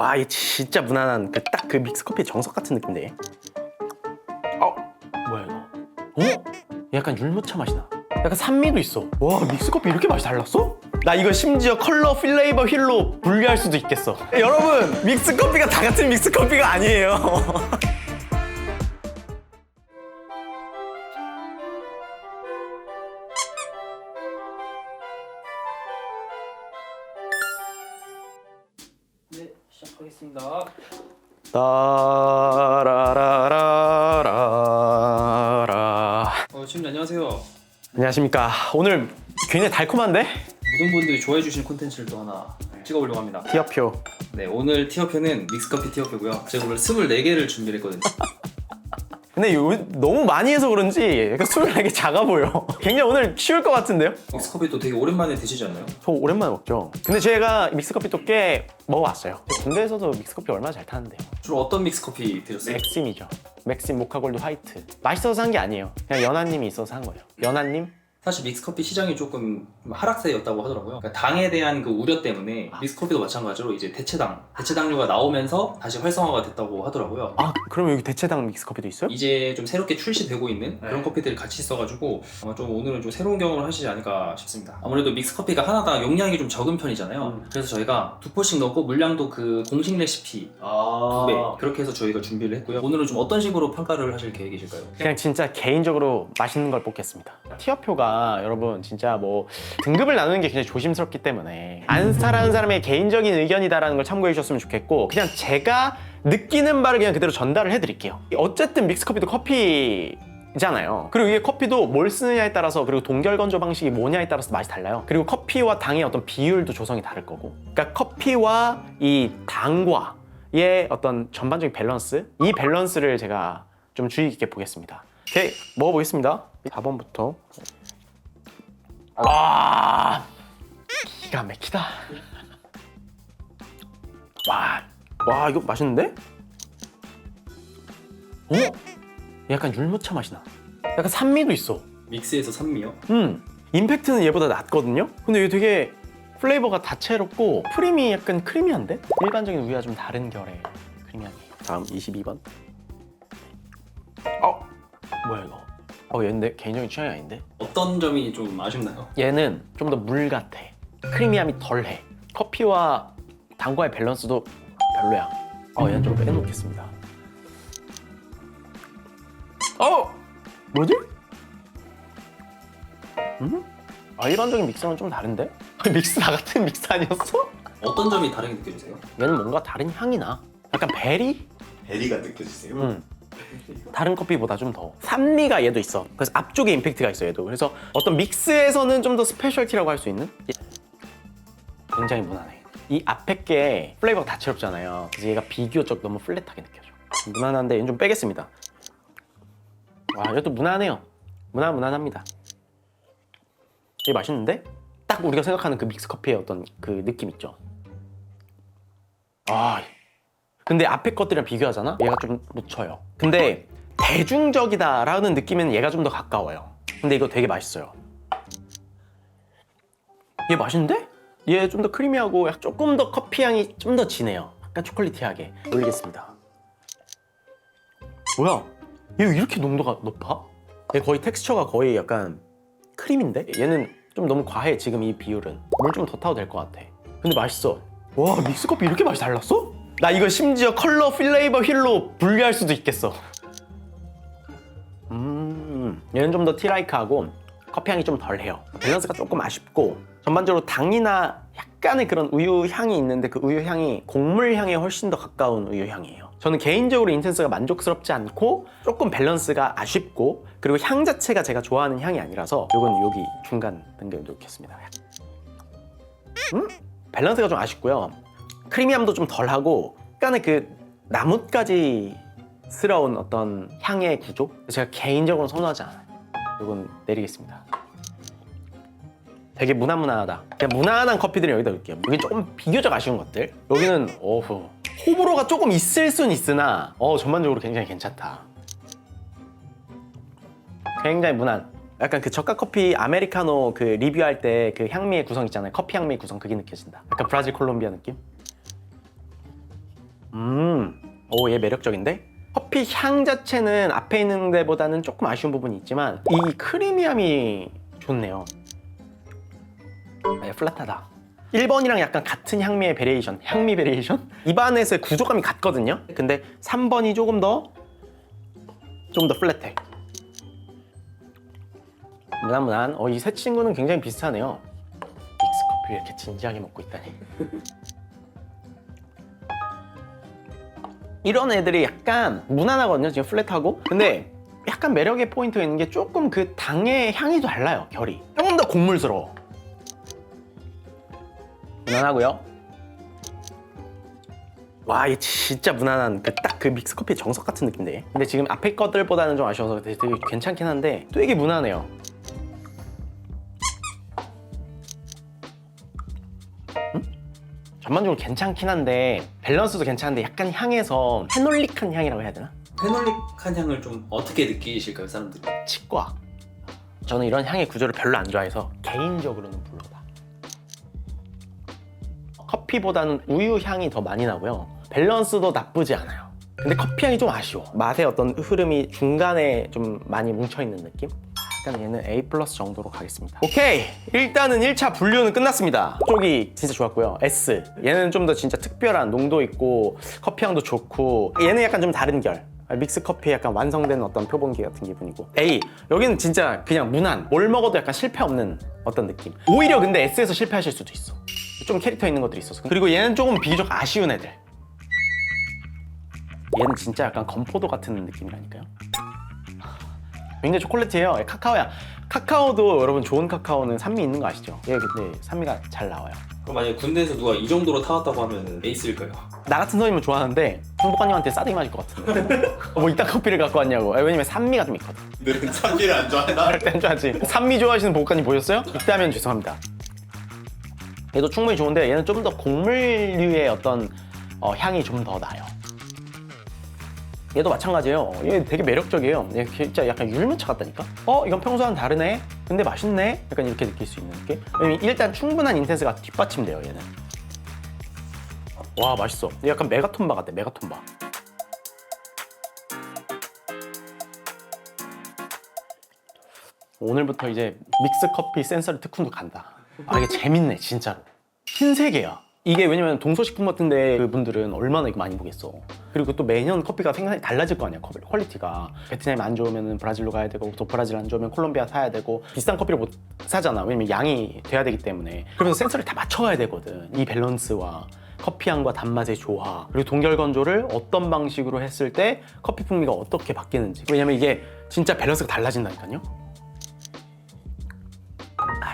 와, 이게 진짜 무난한 딱 그 믹스커피의 정석 같은 느낌인데. 뭐야 이거? 약간 율무차 맛이 나. 약간 산미도 있어. 와, 믹스커피 이렇게 맛이 달랐어? 나 이거 심지어 컬러, 플레이버, 휠로 분류할 수도 있겠어. 여러분, 믹스커피가 다 같은 믹스커피가 아니에요. 네, 시작하겠습니다. 따라라라라라. 지금 안녕하세요. 안녕하십니까. 오늘 굉장히 달콤한데? 모든 분들이 좋아해 주시는 콘텐츠를 또 하나 찍어보려고 합니다. 티어표. 네, 오늘 티어표는 믹스커피 티어표고요. 제가 오늘 24개를 준비를 했거든요. 근데 너무 많이 해서 그런지 약간 24개 작아 보여. 굉장히 오늘 쉬울 것 같은데요? 믹스커피도 되게 오랜만에 드시지 않나요? 저 오랜만에 먹죠. 근데 제가 믹스커피도 꽤 먹어왔어요. 군대에서도 믹스커피 얼마나 잘 타는데요. 주로 어떤 믹스커피 드셨어요? 맥심이죠. 맥심 모카골드 화이트. 맛있어서 산 게 아니에요. 그냥 연하님이 있어서 산 거예요. 연하님? 사실 믹스커피 시장이 조금 하락세였다고 하더라고요. 그러니까 당에 대한 그 우려 때문에 믹스커피도 마찬가지로 이제 대체당류가 나오면서 다시 활성화가 됐다고 하더라고요. 아, 그럼 여기 대체당 믹스커피도 있어요? 이제 좀 새롭게 출시되고 있는 그런 커피들이 같이 있어가지고 아마 좀 오늘은 좀 새로운 경험을 하시지 않을까 싶습니다. 아무래도 믹스커피가 하나당 용량이 좀 적은 편이잖아요. 그래서 저희가 2포씩 넣고 물량도 그 공식 레시피 2배 그렇게 해서 저희가 준비를 했고요. 오늘은 좀 어떤 식으로 평가를 하실 계획이실까요? 그냥 진짜 개인적으로 맛있는 걸 뽑겠습니다. 티어표가 여러분 진짜 뭐 등급을 나누는 게 굉장히 조심스럽기 때문에 안스타라는 사람의 개인적인 의견이다라는 걸 참고해 주셨으면 좋겠고, 그냥 제가 느끼는 바를 그냥 그대로 전달을 해드릴게요. 어쨌든 믹스커피도 커피잖아요. 그리고 이게 커피도 뭘 쓰느냐에 따라서, 그리고 동결 건조 방식이 뭐냐에 따라서 맛이 달라요. 그리고 커피와 당의 어떤 비율도 조성이 다를 거고, 그러니까 커피와 이 당과의 어떤 전반적인 밸런스, 이 밸런스를 제가 좀 주의 깊게 보겠습니다. 오케이, 먹어보겠습니다. 4번부터. 와, 기가 막히다. 와, 이거 맛있는데? 약간 율무차 맛이 나. 약간 산미도 있어. 믹스에서 산미요? 임팩트는 얘보다 낮거든요? 근데 이게 되게 플레이버가 다채롭고 프림이 약간 크리미한데? 일반적인 우유와 좀 다른 결의 크리미함이에요. 다음 22번. 뭐야 이거? 얘는 개인적인 취향이 아닌데? 어떤 점이 좀 아쉽나요? 얘는 좀 더 물 같아. 크리미함이 덜해. 커피와 당과의 밸런스도 별로야. 얘는 좀 빼놓겠습니다. 뭐지? 일반적인 믹스랑 좀 다른데? 믹스 다 같은 믹스 아니었어? 어떤 점이 다르게 느껴지세요? 얘는 뭔가 다른 향이 나. 약간 베리? 베리가 느껴지세요? 다른 커피보다 좀 더 산미가 얘도 있어. 그래서 앞쪽에 임팩트가 있어 얘도. 그래서 어떤 믹스에서는 좀 더 스페셜티라고 할 수 있는? 굉장히 무난해. 이 앞에 게 플레이버가 다채롭잖아요. 그래서 얘가 비교적 너무 플랫하게 느껴져. 무난한데 얘는 좀 빼겠습니다. 와, 얘도 무난해요. 무난합니다. 되게 맛있는데? 딱 우리가 생각하는 그 믹스커피의 어떤 그 느낌 있죠? 근데 앞에 것들이랑 비교하잖아? 얘가 좀 묻혀요. 근데 대중적이다라는 느낌에는 얘가 좀 더 가까워요. 근데 이거 되게 맛있어요. 얘 맛있는데? 얘 좀 더 크리미하고 조금 더 커피 향이 좀 더 진해요. 약간 초콜릿티하게. 올리겠습니다. 뭐야? 얘 왜 이렇게 농도가 높아? 얘 거의 텍스처가 거의 약간 크림인데? 얘는 좀 너무 과해, 지금 이 비율은. 물 좀 더 타도 될 것 같아. 근데 맛있어. 와, 믹스커피 이렇게 맛이 달랐어? 나 이거 심지어 컬러, 플레이버, 휠로 분류할 수도 있겠어. 얘는 좀 더 티라이크하고 커피 향이 좀 덜해요. 밸런스가 조금 아쉽고, 전반적으로 당이나 약간의 그런 우유 향이 있는데 그 우유 향이 곡물 향에 훨씬 더 가까운 우유 향이에요. 저는 개인적으로 인텐스가 만족스럽지 않고 조금 밸런스가 아쉽고, 그리고 향 자체가 제가 좋아하는 향이 아니라서 이건 여기 중간 등급에 놓겠습니다. 밸런스가 좀 아쉽고요. 크리미함도 좀 덜하고 약간의 그 나뭇가지스러운 어떤 향의 구조? 제가 개인적으로 선호하지 않아요. 이건 내리겠습니다. 되게 무난하다. 그냥 무난한 커피들은 여기다 넣을게요. 여기 조금 비교적 아쉬운 것들. 여기는 호불호가 조금 있을 순 있으나 전반적으로 굉장히 괜찮다. 굉장히 무난. 약간 그 저가 커피 아메리카노 그 리뷰할 때 그 향미의 구성 있잖아요. 커피 향미의 구성, 그게 느껴진다. 약간 브라질 콜롬비아 느낌? 오, 얘 매력적인데? 커피 향 자체는 앞에 있는 데보다는 조금 아쉬운 부분이 있지만 이 크리미함이 좋네요. 얘 플랫하다. 1번이랑 약간 같은 향미의 베리에이션, 향미 베리에이션? 입안에서의 구조감이 같거든요? 근데 3번이 조금 더 플랫해. 무난무난. 이 세 친구는 굉장히 비슷하네요. 믹스커피를 이렇게 진지하게 먹고 있다니. 이런 애들이 약간 무난하거든요. 지금 플랫하고. 근데 약간 매력의 포인트가 있는 게 조금 그 당의 향이 달라요. 결이. 조금 더 곡물스러워. 무난하고요. 와, 이게 진짜 무난한 딱 그 믹스커피의 정석 같은 느낌인데. 근데 지금 앞에 것들보다는 좀 아쉬워서 되게 괜찮긴 한데 되게 무난해요. 전반적으로 괜찮긴 한데 밸런스도 괜찮은데 약간 향에서 페놀릭한 향이라고 해야 되나? 페놀릭한 향을 좀 어떻게 느끼실까요, 사람들이? 치과. 저는 이런 향의 구조를 별로 안 좋아해서 개인적으로는 별로다. 커피보다는 우유 향이 더 많이 나고요. 밸런스도 나쁘지 않아요. 근데 커피 향이 좀 아쉬워. 맛의 어떤 흐름이 중간에 좀 많이 뭉쳐있는 느낌? 일단 얘는 A+ 정도로 가겠습니다. 오케이! 일단은 1차 분류는 끝났습니다. 쪽이 진짜 좋았고요. S. 얘는 좀 더 진짜 특별한 농도 있고 커피 향도 좋고 얘는 약간 좀 다른 결. 믹스 커피의 약간 완성된 어떤 표본기 같은 기분이고. A. 여기는 진짜 그냥 무난. 뭘 먹어도 약간 실패 없는 어떤 느낌. 오히려 근데 S에서 실패하실 수도 있어. 좀 캐릭터 있는 것들이 있어서. 그리고 얘는 조금 비교적 아쉬운 애들. 얘는 진짜 약간 건포도 같은 느낌이라니까요. 굉장히 초콜릿이에요. 카카오야. 카카오도 여러분 좋은 카카오는 산미 있는 거 아시죠? 얘 근데 산미가 잘 나와요. 그럼 만약에 군대에서 누가 이 정도로 타왔다고 하면 에이스일까요? 나 같은 선임은 좋아하는데 행복한님한테 싸대기 맞을 것 같은데. 뭐 이딴 커피를 갖고 왔냐고. 왜냐면 산미가 좀 있거든. 너는 산미를 안 좋아한다? 그럴 땐 좋아하지. 산미 좋아하시는 보호관님 보셨어요? 이때 하면 죄송합니다. 얘도 충분히 좋은데 얘는 좀 더 곡물류의 어떤 향이 좀 더 나요. 얘도 마찬가지예요. 얘 되게 매력적이에요. 얘 진짜 약간 율무차 같다니까? 이건 평소와는 다르네? 근데 맛있네? 약간 이렇게 느낄 수 있는 느낌? 왜냐면 일단 충분한 인텐스가 뒷받침돼요, 얘는. 와, 맛있어. 얘 약간 메가톤바 같아, 메가톤바. 오늘부터 이제 믹스커피 센서리 특훈도 간다. 이게 재밌네, 진짜로. 흰색이야. 이게 왜냐면 동서식품 같은데 그분들은 얼마나 이거 많이 보겠어. 그리고 또 매년 커피가 생산이 달라질 거 아니야, 커피 퀄리티가. 베트남 안 좋으면 브라질로 가야 되고, 또 브라질 안 좋으면 콜롬비아 사야 되고, 비싼 커피를 못 사잖아. 왜냐면 양이 돼야 되기 때문에. 그래서 센서를 다 맞춰가야 되거든. 이 밸런스와 커피 향과 단맛의 조화, 그리고 동결 건조를 어떤 방식으로 했을 때 커피 풍미가 어떻게 바뀌는지. 왜냐면 이게 진짜 밸런스가 달라진다니까요.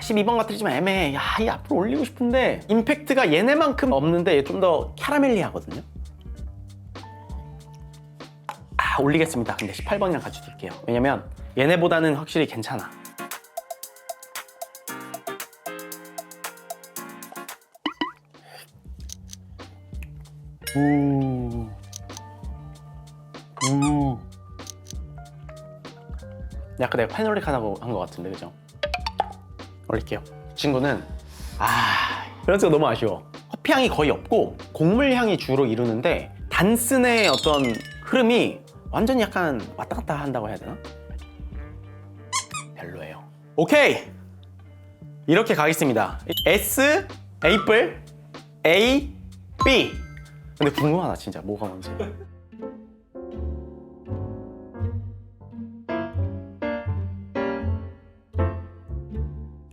12번 같으면 좀 애매해. 이 앞으로 올리고 싶은데 임팩트가 얘네만큼 없는데 얘 좀 더 캐러멜리하거든요. 올리겠습니다. 근데 18번이랑 같이 둘게요. 왜냐면 얘네보다는 확실히 괜찮아. 약간 내가 페놀릭하다고 한 것 같은데, 그죠? 올릴게요. 친구는 밸런스가 너무 아쉬워. 커피 향이 거의 없고 곡물 향이 주로 이루는데 단슨의 어떤 흐름이 완전히 약간 왔다 갔다 한다고 해야 되나? 별로예요. 오케이! 이렇게 가겠습니다. S, 에이플, A, B. 근데 궁금하다, 진짜. 뭐가 뭔지.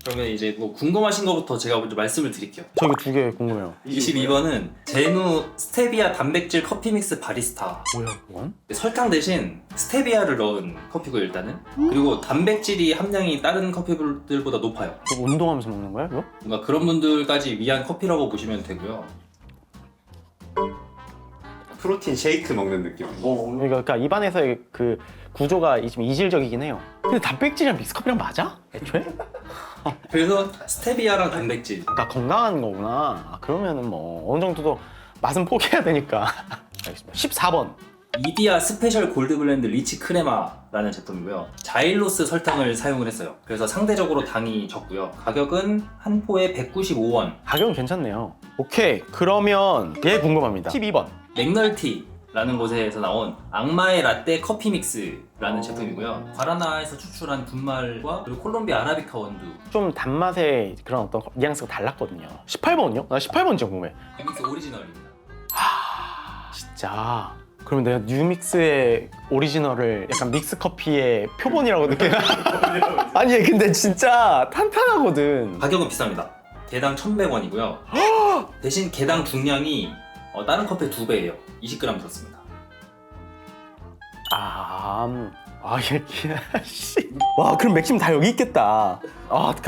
그러면 이제 뭐 궁금하신 것부터 제가 먼저 말씀을 드릴게요. 저 이거 두 개 궁금해요. 22번은 제누 스테비아 단백질 커피 믹스 바리스타. 뭐야, 그건? 설탕 대신 스테비아를 넣은 커피고 일단은. 그리고 단백질이 함량이 다른 커피들보다 높아요. 그거 운동하면서 먹는 거야, 이거? 뭔가 그런 분들까지 위한 커피라고 보시면 되고요. 프로틴 쉐이크 먹는 느낌. 그러니까 입안에서의 그 구조가 좀 이질적이긴 해요. 근데 단백질이랑 믹스커피랑 맞아? 애초에? 그래서 스테비아랑 단백질. 그러니까 건강한 거구나. 그러면은 뭐 어느 정도도 맛은 포기해야 되니까. 알겠습니다. 14번. 이디야 스페셜 골드 블렌드 리치 크레마라는 제품이고요. 자일로스 설탕을 사용을 했어요. 그래서 상대적으로 당이 적고요. 가격은 한 포에 195원. 가격은 괜찮네요. 오케이. 그러면 얘 궁금합니다. 12번. 맥널티라는 곳에서 나온 악마의 라떼 커피 믹스라는 제품이고요. 과라나에서 추출한 분말과 그리고 콜롬비아 아라비카 원두. 좀 단맛의 그런 어떤 뉘앙스가 달랐거든요. 18번이요? 나 18번 진짜 궁금해. 믹스 오리지널입니다. 진짜. 그러면 내가 뉴믹스의 오리지널을 약간 믹스 커피의 표본이라고 느껴. 아니 근데 진짜 탄탄하거든. 가격은 비쌉니다. 개당 1,100원이고요. 대신 개당 중량이 다른 커피의 2배예요. 20g 들었습니다. 이렇게. 씨. 와, 그럼 맥심 다 여기 있겠다.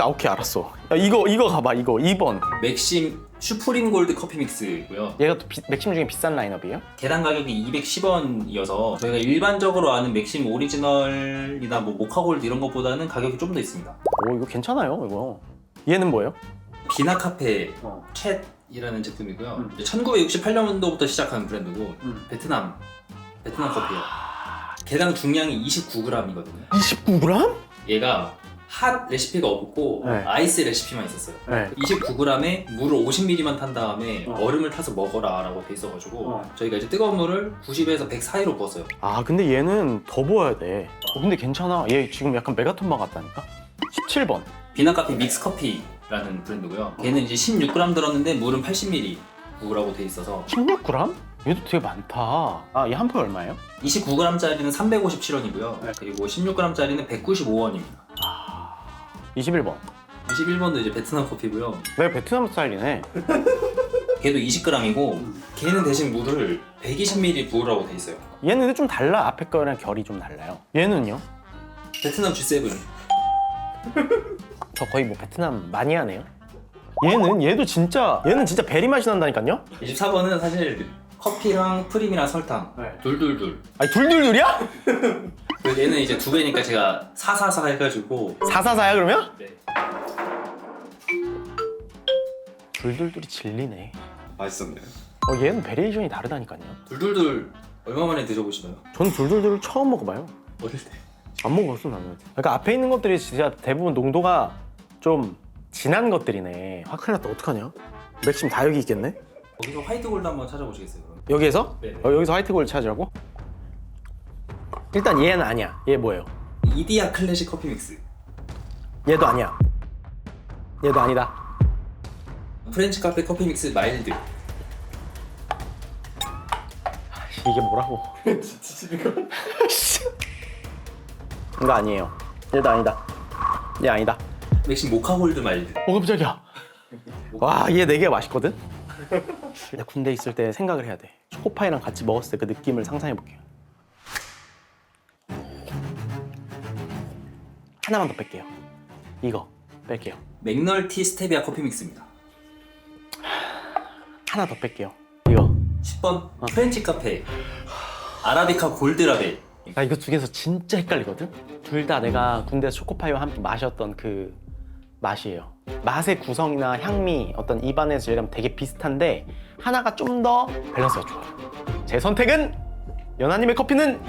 오케이, 알았어. 야, 이거 가봐, 이거 2번. 맥심 슈프림 골드 커피 믹스고요. 얘가 또 맥심 중에 비싼 라인업이에요? 개당 가격이 210원이어서 저희가 일반적으로 아는 맥심 오리지널이나 뭐 모카골드 이런 것보다는 가격이 좀 더 있습니다. 오, 이거 괜찮아요, 이거. 얘는 뭐예요? 비나 카페 챗이라는 제품이고요. 1968년도부터 시작한 브랜드고 베트남 커피예요. 개당 중량이 29g이거든요. 29g? 얘가 핫 레시피가 없고 네. 아이스 레시피만 있었어요. 네. 29g에 물을 50ml만 탄 다음에 얼음을 타서 먹어라 라고 돼 있어가지고 저희가 이제 뜨거운 물을 90에서 100 사이로 부었어요. 근데 얘는 더 부어야 돼. 근데 괜찮아. 얘 지금 약간 메가톤마 같다니까? 17번. 비나카페 믹스 커피라는 브랜드고요. 걔는 이제 16g 들었는데 물은 80ml 부으라고 돼 있어서 16g? 얘도 되게 많다. 얘 한 푼 얼마예요? 29g짜리는 357원이고요. 그리고 16g짜리는 195원입니다. 21번. 21번도 이제 베트남 커피고요. 내가 베트남 스타일이네. 걔도 20g이고 걔는 대신 물을 120ml 부으라고 돼 있어요. 얘는 근데 좀 달라. 앞에 거랑 결이 좀 달라요. 얘는요? 베트남 G7. 저 거의 뭐 베트남 많이 하네요. 얘는 진짜 베리 맛이 난다니까요? 24번은 사실 커피랑 프림이랑 설탕 둘둘둘. 아니 둘둘둘이야? 그래서 얘는 이제 2배니까 제가 444 해가지고 444야 그러면? 네. 둘둘둘이 진리네. 맛있었네요. 얘는 베리에이션이 다르다니까요. 둘둘둘 얼마 만에 드셔보시나요? 전 둘둘둘을 처음 먹어봐요. 어릴 때. 안 먹었어 나는. 그러니까 앞에 있는 것들이 진짜 대부분 농도가 좀 진한 것들이네. 큰일 났다. 어떡하냐? 맥심 다 여기 있겠네? 거기서 화이트 골드 한번 찾아보시겠어요? 그럼? 여기에서? 네. 여기서 화이트 골드 찾으라고? 일단 얘는 아니야. 얘 뭐예요? 이디야 클래식 커피 믹스. 얘도 아니야. 얘도 아니다. 프렌치 카페 커피 믹스 마일드. 이게 뭐라고? 이거 아니에요. 얘도 아니다. 얘 아니다. 맥심 모카 골드 마일드. 깜짝이야. 와, 얘 4개가 맛있거든? 나 군대 있을 때 생각을 해야 돼. 초코파이랑 같이 먹었을 때 그 느낌을 상상해 볼게요. 하나만 더 뺄게요. 이거 뺄게요. 맥널티 스테비아 커피 믹스입니다. 하나 더 뺄게요. 이거. 10번 프렌치 카페 아라비카 골드 라벨. 나 이거 두 개에서 진짜 헷갈리거든? 둘 다 내가 군대에서 초코파이와 함께 마셨던 그 맛이에요. 맛의 구성이나 향미, 어떤 입안에서 얘랑 되게 비슷한데 하나가 좀 더 밸런스가 좋아요. 제 선택은 연하님의 커피는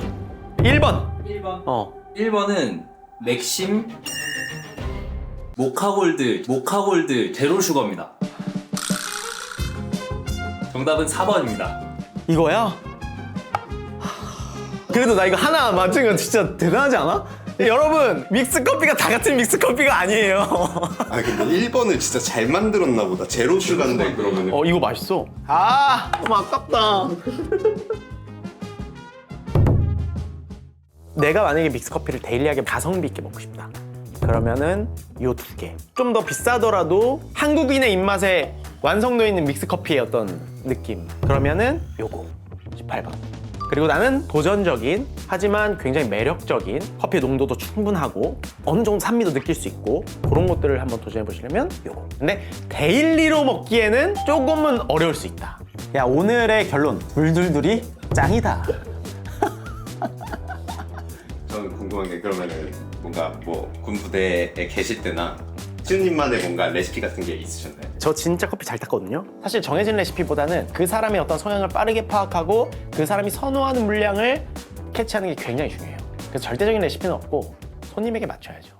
1번. 1번. 1번은 맥심 모카 골드 제로 슈거입니다. 정답은 4번입니다. 이거야? 그래도 나 이거 하나 맞춘 건 진짜 대단하지 않아? 여러분, 믹스커피가 다 같은 믹스커피가 아니에요. 근데 1번을 진짜 잘 만들었나 보다. 제로 슈가인데 그러면은. 이거 맛있어. 너무 아깝다. 내가 만약에 믹스커피를 데일리하게 가성비 있게 먹고 싶다. 그러면은 요 2개. 좀 더 비싸더라도 한국인의 입맛에 완성도 있는 믹스커피의 어떤 느낌. 그러면은 요거 18번. 그리고 나는 도전적인 하지만 굉장히 매력적인 커피 농도도 충분하고 어느 정도 산미도 느낄 수 있고 그런 것들을 한번 도전해 보시려면 요거. 근데 데일리로 먹기에는 조금은 어려울 수 있다. 야, 오늘의 결론 둘둘둘이 짱이다. 저는 궁금한 게 그러면은 뭔가 뭐 군부대에 계실 때나 시우님만의 뭔가 레시피 같은 게 있으셨나요? 저 진짜 커피 잘 탔거든요. 사실 정해진 레시피보다는 그 사람의 어떤 성향을 빠르게 파악하고 그 사람이 선호하는 물량을 캐치하는 게 굉장히 중요해요. 그래서 절대적인 레시피는 없고 손님에게 맞춰야죠.